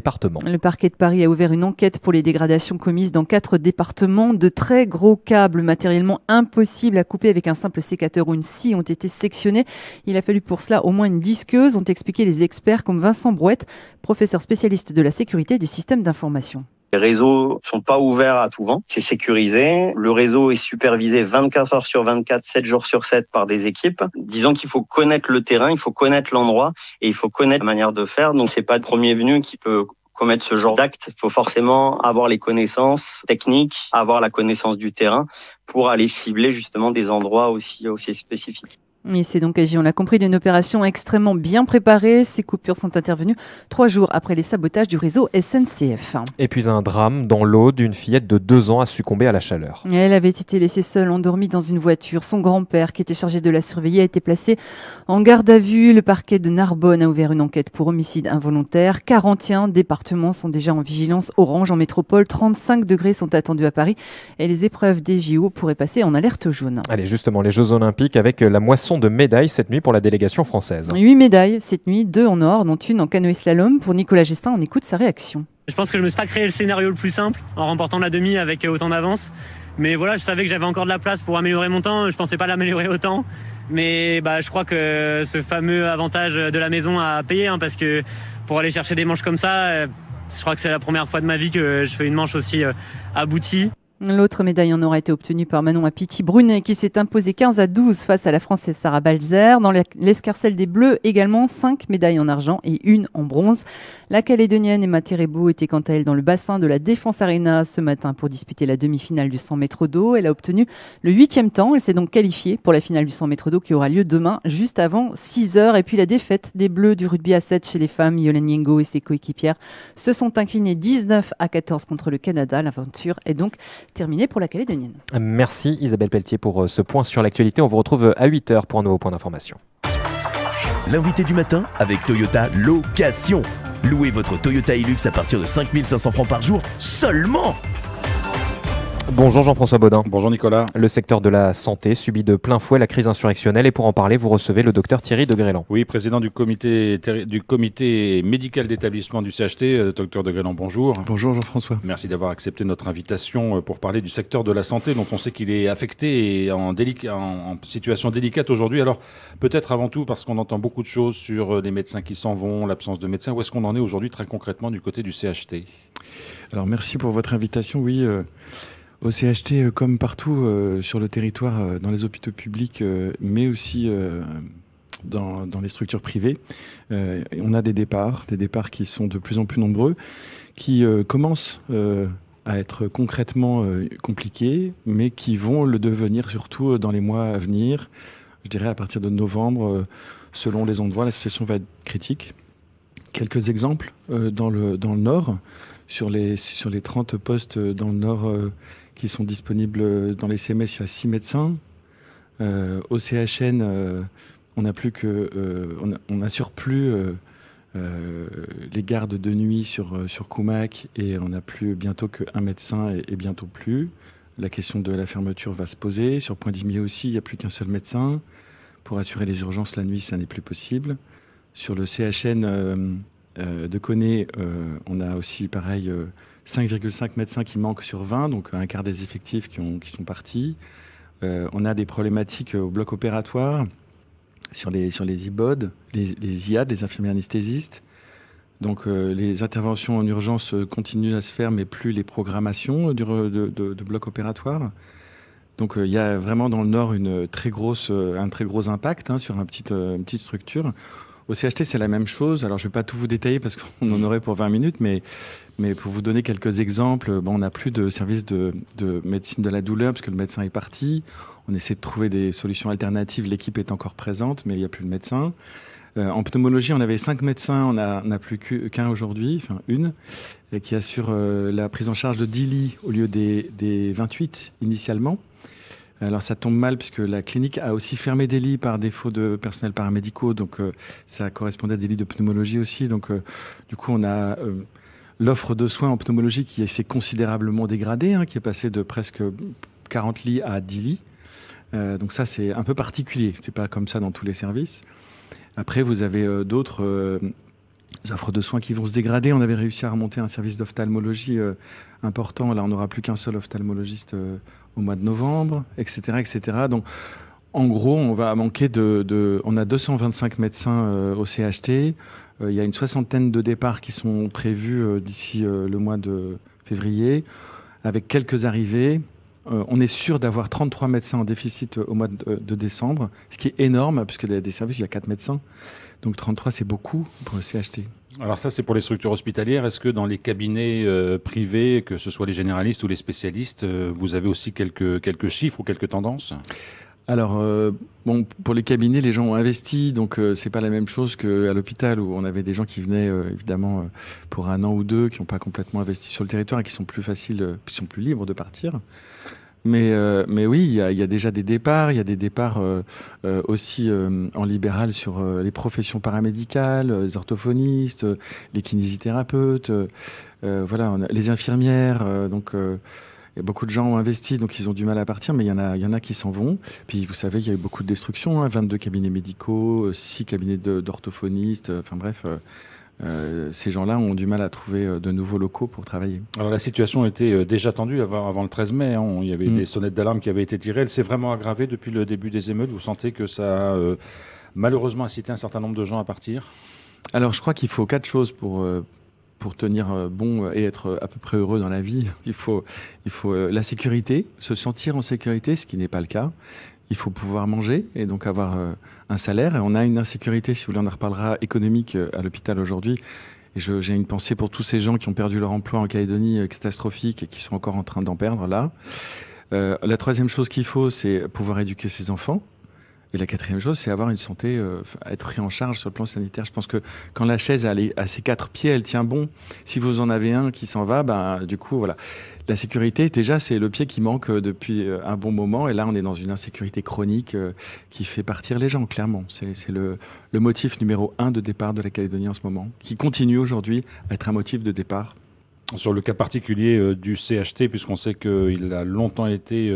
départements. Le parquet de Paris a ouvert une enquête pour les dégradations commises dans 4 départements. De très gros câbles matériellement impossibles à couper avec un simple sécateur ou une scie ont été sectionnés. Il a fallu pour cela au moins une disqueuse, ont expliqué les experts comme Vincent Brouette, professeur spécialiste de la sécurité des systèmes d'information. Les réseaux sont pas ouverts à tout vent, c'est sécurisé. Le réseau est supervisé 24 heures sur 24, 7 jours sur 7 par des équipes. Disons qu'il faut connaître le terrain, il faut connaître l'endroit et il faut connaître la manière de faire. Donc c'est pas le premier venu qui peut commettre ce genre d'acte. Il faut forcément avoir les connaissances techniques, avoir la connaissance du terrain pour aller cibler justement des endroits aussi spécifiques. Et c'est donc agi, on l'a compris, d'une opération extrêmement bien préparée. Ces coupures sont intervenues 3 jours après les sabotages du réseau SNCF. Et puis un drame dans l'Aude, une fillette de 2 ans a succombé à la chaleur. Elle avait été laissée seule, endormie dans une voiture. Son grand-père, qui était chargé de la surveiller, a été placé en garde à vue. Le parquet de Narbonne a ouvert une enquête pour homicide involontaire. 41 départements sont déjà en vigilance orange en métropole. 35 degrés sont attendus à Paris. Et les épreuves des JO pourraient passer en alerte jaune. Allez, justement, les Jeux Olympiques avec la moisson de médailles cette nuit pour la délégation française. 8 médailles cette nuit, 2 en or, dont une en canoë slalom. Pour Nicolas Gestin, on écoute sa réaction. Je pense que je me suis pas créé le scénario le plus simple en remportant la demi avec autant d'avance. Mais voilà, je savais que j'avais encore de la place pour améliorer mon temps. Je pensais pas l'améliorer autant. Mais je crois que ce fameux avantage de la maison a payé parce que pour aller chercher des manches comme ça, je crois que c'est la première fois de ma vie que je fais une manche aussi aboutie. L'autre médaille en or a été obtenue par Manon Apiti-Brunet qui s'est imposée 15-12 face à la Française Sarah Balzer. Dans l'escarcelle des Bleus, également 5 médailles en argent et 1 en bronze. La Calédonienne Emma Terebo était quant à elle dans le bassin de la Défense Arena ce matin pour disputer la demi-finale du 100 mètres d'eau. Elle a obtenu le 8e temps. Elle s'est donc qualifiée pour la finale du 100 mètres d'eau qui aura lieu demain juste avant 6h. Et puis la défaite des Bleus du rugby à 7 chez les femmes. Yolène Yengo et ses coéquipières se sont inclinés 19-14 contre le Canada. L'aventure est donc terminé pour la Calédonienne. Merci Isabelle Pelletier pour ce point sur l'actualité. On vous retrouve à 8h pour un nouveau point d'information. L'invité du matin avec Toyota Location. Louez votre Toyota Hilux à partir de 5 500 francs par jour seulement. Bonjour Jean-François Baudin. Bonjour Nicolas. Le secteur de la santé subit de plein fouet la crise insurrectionnelle et pour en parler, vous recevez le docteur Thierry de Grélan. Oui, président du comité médical d'établissement du CHT. Docteur de Grélan, bonjour. Bonjour Jean-François. Merci d'avoir accepté notre invitation pour parler du secteur de la santé dont on sait qu'il est affecté et en situation délicate aujourd'hui. Alors peut-être avant tout parce qu'on entend beaucoup de choses sur les médecins qui s'en vont, l'absence de médecins. Où est-ce qu'on en est aujourd'hui très concrètement du côté du CHT? Alors merci pour votre invitation. Oui, au CHT, comme partout sur le territoire, dans les hôpitaux publics, mais aussi dans les structures privées, on a des départs qui sont de plus en plus nombreux, qui commencent à être concrètement compliqués, mais qui vont le devenir surtout dans les mois à venir. Je dirais à partir de novembre, selon les endroits, la situation va être critique. Quelques exemples dans le Nord, sur les 30 postes dans le Nord qui sont disponibles dans les CMS, il y a 6 médecins. Au CHN, on n'assure plus les gardes de nuit sur Koumac et on n'a plus bientôt qu'un médecin et bientôt plus. La question de la fermeture va se poser. Sur Point-d'Imier aussi, il n'y a plus qu'un seul médecin. Pour assurer les urgences la nuit, ça n'est plus possible. Sur le CHN de Koné, on a aussi pareil 5,5 médecins qui manquent sur 20, donc un quart des effectifs qui sont partis. On a des problématiques au bloc opératoire sur les IBOD, les IAD, les infirmiers anesthésistes. Donc les interventions en urgence continuent à se faire, mais plus les programmations de bloc opératoire. Donc il y a vraiment dans le Nord un très gros impact sur une petite structure. Au CHT, c'est la même chose. Alors, je ne vais pas tout vous détailler parce qu'on en aurait pour 20 minutes, mais pour vous donner quelques exemples, on n'a plus de service de médecine de la douleur parce que le médecin est parti. On essaie de trouver des solutions alternatives. L'équipe est encore présente, mais il n'y a plus de médecin. En pneumologie, on avait 5 médecins, on n'a plus qu'un aujourd'hui, enfin une, qui assure la prise en charge de 10 lits au lieu des 28 initialement. Alors ça tombe mal puisque la clinique a aussi fermé des lits par défaut de personnel paramédicaux, donc ça correspondait à des lits de pneumologie aussi. Donc du coup on a l'offre de soins en pneumologie qui s'est considérablement dégradée, qui est passée de presque 40 lits à 10 lits. Donc ça c'est un peu particulier, c'est pas comme ça dans tous les services. Après vous avez d'autres les offres de soins qui vont se dégrader. On avait réussi à remonter un service d'ophtalmologie important. Là, on n'aura plus qu'un seul ophtalmologiste au mois de novembre, etc., etc. Donc, en gros, on va manquer on a 225 médecins au CHT. Il y a une soixantaine de départs qui sont prévus d'ici le mois de février, avec quelques arrivées. On est sûr d'avoir 33 médecins en déficit au mois de décembre, ce qui est énorme, puisque dans des services, il y a 4 médecins. Donc 33, c'est beaucoup pour le CHT. Alors ça, c'est pour les structures hospitalières. Est-ce que dans les cabinets privés, que ce soit les généralistes ou les spécialistes, vous avez aussi quelques chiffres ou quelques tendances ? Alors, bon, pour les cabinets, les gens ont investi, donc c'est pas la même chose qu'à l'hôpital où on avait des gens qui venaient évidemment pour 1 an ou 2, qui n'ont pas complètement investi sur le territoire et qui sont plus faciles, qui sont plus libres de partir. Mais oui, il y a déjà des départs. Il y a des départs aussi en libéral sur les professions paramédicales, les orthophonistes, les kinésithérapeutes, voilà, les infirmières. Donc, il y a beaucoup de gens ont investi, donc ils ont du mal à partir, mais il y en a qui s'en vont. Puis vous savez, il y a eu beaucoup de destruction, 22 cabinets médicaux, 6 cabinets d'orthophonistes. Enfin bref. Ces gens-là ont du mal à trouver de nouveaux locaux pour travailler. Alors la situation était déjà tendue avant le 13 mai. Il y avait des sonnettes d'alarme qui avaient été tirées. Elle s'est vraiment aggravée depuis le début des émeutes. Vous sentez que ça a malheureusement incité un certain nombre de gens à partir ? Alors je crois qu'il faut 4 choses pour tenir bon et être à peu près heureux dans la vie. Il faut la sécurité, se sentir en sécurité, ce qui n'est pas le cas. Il faut pouvoir manger et donc avoir un salaire. Et on a une insécurité, si vous voulez, on en reparlera, économique à l'hôpital aujourd'hui. Et j'ai une pensée pour tous ces gens qui ont perdu leur emploi en Calédonie catastrophique et qui sont encore en train d'en perdre là. La troisième chose qu'il faut, c'est pouvoir éduquer ses enfants. Et la quatrième chose, c'est avoir une santé, être pris en charge sur le plan sanitaire. Je pense que quand la chaise a ses 4 pieds, elle tient bon. Si vous en avez un qui s'en va, ben, du coup, voilà. La sécurité, déjà, c'est le pied qui manque depuis un bon moment. Et là, on est dans une insécurité chronique qui fait partir les gens, clairement. C'est le motif numéro 1 de départ de la Calédonie en ce moment, qui continue aujourd'hui à être un motif de départ. Sur le cas particulier du CHT, puisqu'on sait qu'il a longtemps été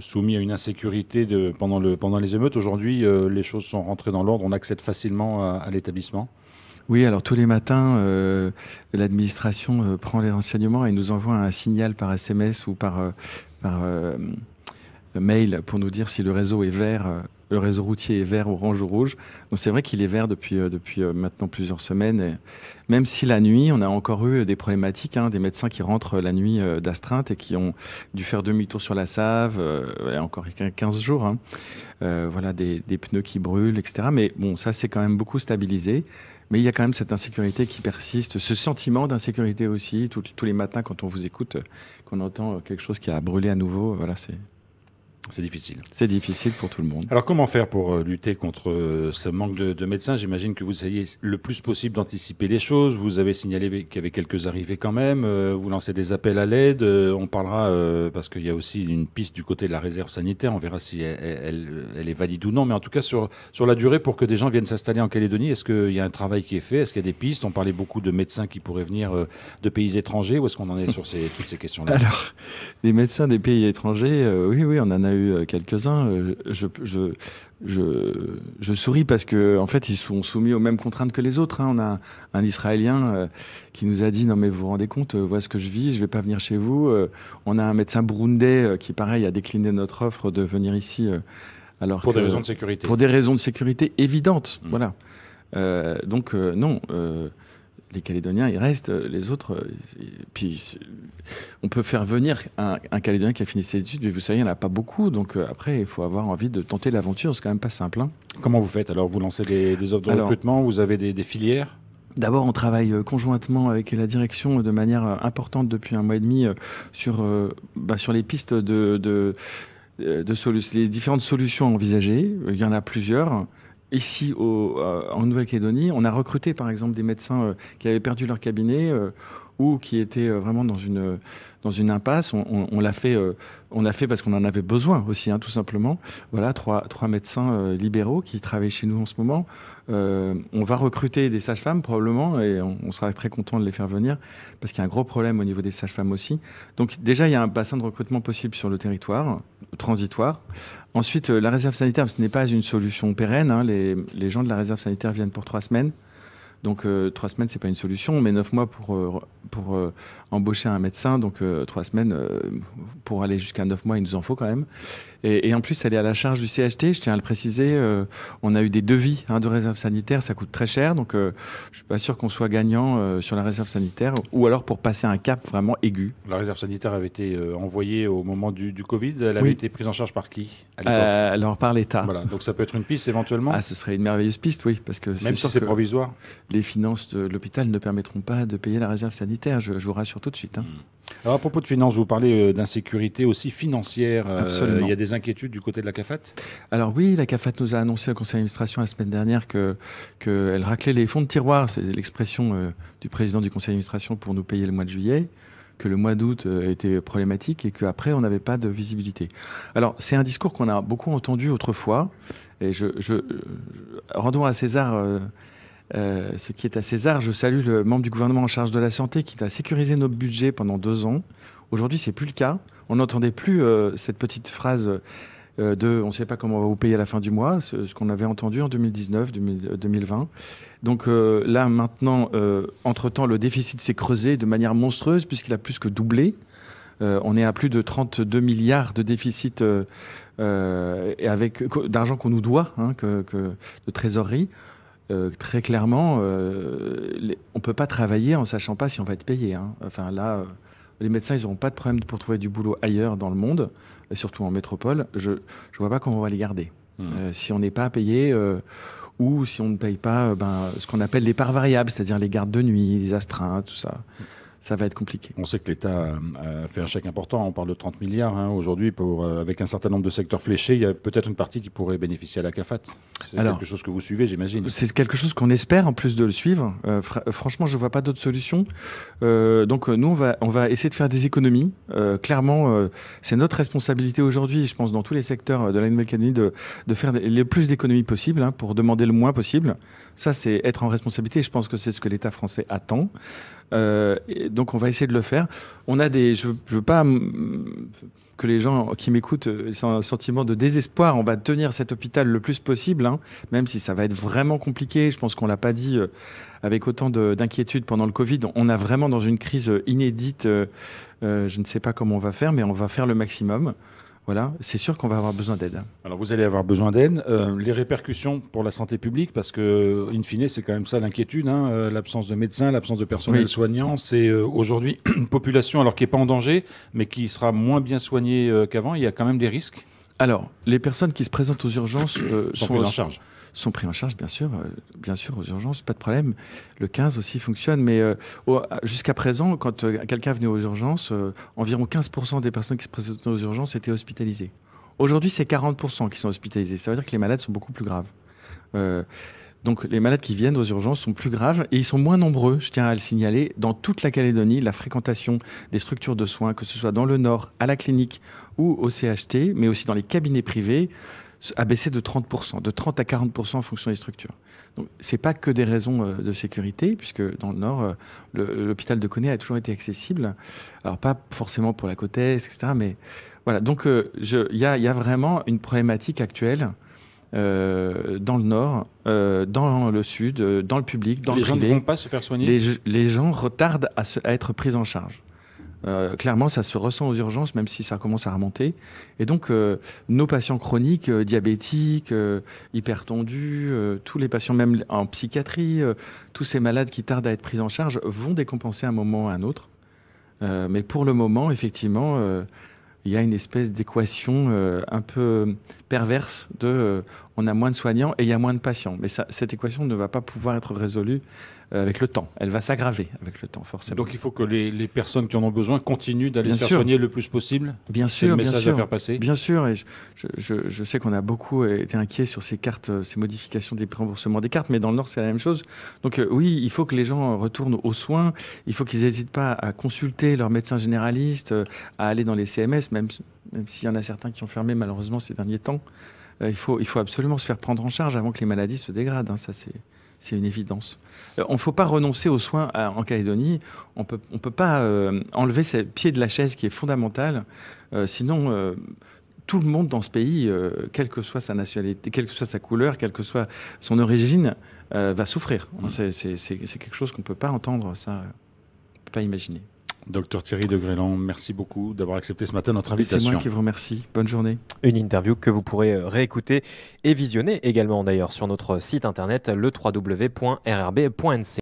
soumis à une insécurité pendant les émeutes, aujourd'hui, les choses sont rentrées dans l'ordre, on accède facilement à l'établissement. Oui, alors tous les matins, l'administration prend les renseignements et nous envoie un signal par SMS ou par mail pour nous dire si le réseau est vert. Le réseau routier est vert, orange ou rouge. Donc c'est vrai qu'il est vert depuis maintenant plusieurs semaines. Et même si la nuit, on a encore eu des problématiques, des médecins qui rentrent la nuit d'astreinte et qui ont dû faire demi-tour sur la Save, il y a encore 15 jours. Voilà, des pneus qui brûlent, etc. Mais bon, ça c'est quand même beaucoup stabilisé. Mais il y a quand même cette insécurité qui persiste, ce sentiment d'insécurité aussi. Tous les matins, quand on vous écoute, qu'on entend quelque chose qui a brûlé à nouveau, voilà, c'est difficile. C'est difficile pour tout le monde. Alors comment faire pour lutter contre ce manque de médecins ? J'imagine que vous essayez le plus possible d'anticiper les choses. Vous avez signalé qu'il y avait quelques arrivées quand même. Vous lancez des appels à l'aide. On parlera, parce qu'il y a aussi une piste du côté de la réserve sanitaire. On verra si elle est valide ou non. Mais en tout cas, sur la durée, pour que des gens viennent s'installer en Calédonie, est-ce qu'il y a un travail qui est fait ? Est-ce qu'il y a des pistes ? On parlait beaucoup de médecins qui pourraient venir de pays étrangers. Où est-ce qu'on en est sur toutes ces questions-là ? Alors, les médecins des pays étrangers, oui, on en a eu quelques-uns. Je souris parce que en fait ils sont soumis aux mêmes contraintes que les autres. On a un Israélien qui nous a dit non mais vous vous rendez compte, voilà ce que je vis, je vais pas venir chez vous. On a un médecin burundais qui pareil a décliné notre offre de venir ici. Alors pour des raisons de sécurité. Pour des raisons de sécurité évidentes, voilà. Donc non. Les Calédoniens, ils restent, les autres... puis on peut faire venir un Calédonien qui a fini ses études, mais vous savez, il n'y en a pas beaucoup, donc après, il faut avoir envie de tenter l'aventure, c'est quand même pas simple. Comment vous faites ? Alors, vous lancez des offres de recrutement, vous avez des filières ? D'abord, on travaille conjointement avec la direction de manière importante depuis 1 mois et demi sur les pistes de les différentes solutions envisagées. Il y en a plusieurs. Ici, en Nouvelle-Calédonie, on a recruté par exemple des médecins qui avaient perdu leur cabinet ou qui étaient vraiment dans une impasse. On l'a fait parce qu'on en avait besoin aussi, tout simplement. Voilà, trois médecins libéraux qui travaillent chez nous en ce moment. On va recruter des sages-femmes probablement et on sera très content de les faire venir parce qu'il y a un gros problème au niveau des sages-femmes aussi. Donc déjà, il y a un bassin de recrutement possible sur le territoire, transitoire. Ensuite, la réserve sanitaire, ce n'est pas une solution pérenne. Les gens de la réserve sanitaire viennent pour 3 semaines. Donc 3 semaines, c'est pas une solution, mais 9 mois pour embaucher un médecin, donc 3 semaines pour aller jusqu'à 9 mois, il nous en faut quand même. Et en plus, elle est à la charge du CHT, je tiens à le préciser. On a eu des devis de réserve sanitaire, ça coûte très cher, donc je suis pas sûr qu'on soit gagnant sur la réserve sanitaire, ou alors pour passer un cap vraiment aigu. La réserve sanitaire avait été envoyée au moment du Covid. Elle avait été prise en charge par qui à l'époque Alors par l'État. Voilà, donc ça peut être une piste éventuellement. Ce serait une merveilleuse piste, oui, parce que même si c'est provisoire. Les finances de l'hôpital ne permettront pas de payer la réserve sanitaire. Je vous rassure tout de suite. Alors à propos de finances, vous parlez d'insécurité aussi financière. Absolument. Il y a des inquiétudes du côté de la CAFAT? Alors oui, la CAFAT nous a annoncé au conseil d'administration la semaine dernière qu'elle raclait les fonds de tiroir. C'est l'expression du président du conseil d'administration pour nous payer le mois de juillet, que le mois d'août était problématique et qu'après on n'avait pas de visibilité. Alors c'est un discours qu'on a beaucoup entendu autrefois. Et rendons à César... ce qui est à César, je salue le membre du gouvernement en charge de la santé qui a sécurisé nos budgets pendant 2 ans. Aujourd'hui, c'est plus le cas. On n'entendait plus cette petite phrase de « on ne sait pas comment on va vous payer à la fin du mois », ce qu'on avait entendu en 2019, 2020. Donc là, maintenant, entre-temps, le déficit s'est creusé de manière monstrueuse puisqu'il a plus que doublé. On est à plus de 32 milliards de déficit et avec d'argent qu'on nous doit, de trésorerie. Très clairement, on ne peut pas travailler en sachant pas si on va être payé. Enfin là, les médecins, ils n'auront pas de problème pour trouver du boulot ailleurs dans le monde, et surtout en métropole. Je ne vois pas comment on va les garder. Si on n'est pas payé ou si on ne paye pas ce qu'on appelle les parts variables, c'est-à-dire les gardes de nuit, les astreintes, tout ça. Ça va être compliqué. On sait que l'État a fait un chèque important. On parle de 30 milliards aujourd'hui. Avec un certain nombre de secteurs fléchés, il y a peut-être une partie qui pourrait bénéficier à la CAFAT. C'est quelque chose que vous suivez, j'imagine. C'est quelque chose qu'on espère, en plus de le suivre. Franchement, je ne vois pas d'autre solution. Donc, nous, on va essayer de faire des économies. Clairement, c'est notre responsabilité aujourd'hui, je pense, dans tous les secteurs de la Nouvelle-Calédonie, de faire le plus d'économies possible pour demander le moins possible. Ça, c'est être en responsabilité. Je pense que c'est ce que l'État français attend. Donc on va essayer de le faire. On a je veux pas que les gens qui m'écoutent aient un sentiment de désespoir. On va tenir cet hôpital le plus possible, même si ça va être vraiment compliqué. Je pense qu'on l'a pas dit avec autant d'inquiétude pendant le Covid. On est vraiment dans une crise inédite. Je ne sais pas comment on va faire, mais on va faire le maximum. Voilà, c'est sûr qu'on va avoir besoin d'aide. Alors vous allez avoir besoin d'aide. Les répercussions pour la santé publique, parce que, in fine, c'est quand même ça l'inquiétude, l'absence de médecins, l'absence de personnel soignant. C'est aujourd'hui une population alors qui n'est pas en danger, mais qui sera moins bien soignée qu'avant. Il y a quand même des risques. Alors, les personnes qui se présentent aux urgences sont prises en charge. Sont pris en charge, bien sûr, aux urgences, pas de problème. Le 15 aussi fonctionne, mais jusqu'à présent, quand quelqu'un venait aux urgences, environ 15% des personnes qui se présentaient aux urgences étaient hospitalisées. Aujourd'hui, c'est 40% qui sont hospitalisés. Ça veut dire que les malades sont beaucoup plus graves. Donc, les malades qui viennent aux urgences sont plus graves et ils sont moins nombreux, je tiens à le signaler. Dans toute la Calédonie, la fréquentation des structures de soins, que ce soit dans le Nord, à la clinique ou au CHT, mais aussi dans les cabinets privés, a baissé de 30%, de 30 à 40% en fonction des structures. Donc, c'est pas que des raisons de sécurité, puisque dans le Nord, l'hôpital de Coné a toujours été accessible. Alors, pas forcément pour la côte Est, etc., mais voilà. Donc, il y a vraiment une problématique actuelle dans le Nord, dans le Sud, dans le public, dans le privé. Les gens ne vont pas se faire soigner. Les gens retardent à être pris en charge. Clairement, ça se ressent aux urgences, même si ça commence à remonter. Et donc, nos patients chroniques, diabétiques, hypertendus, tous les patients, même en psychiatrie, tous ces malades qui tardent à être pris en charge, vont décompenser à un moment ou à un autre. Mais pour le moment, effectivement, il y a une espèce d'équation un peu perverse de on a moins de soignants et il y a moins de patients. Mais cette équation ne va pas pouvoir être résolue avec le temps. Elle va s'aggraver avec le temps, forcément. Donc il faut que les personnes qui en ont besoin continuent d'aller se faire soigner le plus possible. Bien sûr, c'est le message à faire passer. Bien sûr, et je sais qu'on a beaucoup été inquiets sur ces cartes, ces modifications des remboursements des cartes, mais dans le Nord, c'est la même chose. Donc oui, il faut que les gens retournent aux soins, il faut qu'ils n'hésitent pas à consulter leur médecin généraliste, à aller dans les CMS, même s'il y en a certains qui ont fermé malheureusement ces derniers temps. Il faut absolument se faire prendre en charge avant que les maladies se dégradent, ça c'est une évidence. On ne faut pas renoncer aux soins en Calédonie. On peut pas enlever ce pied de la chaise qui est fondamental. Sinon, tout le monde dans ce pays, quelle que soit sa nationalité, quelle que soit sa couleur, quelle que soit son origine, va souffrir. C'est quelque chose qu'on ne peut pas entendre, ça, on ne peut pas imaginer. Docteur Thierry de Grélan, merci beaucoup d'avoir accepté ce matin notre invitation. C'est moi qui vous remercie. Bonne journée. Une interview que vous pourrez réécouter et visionner également d'ailleurs sur notre site internet le www.rrb.nc.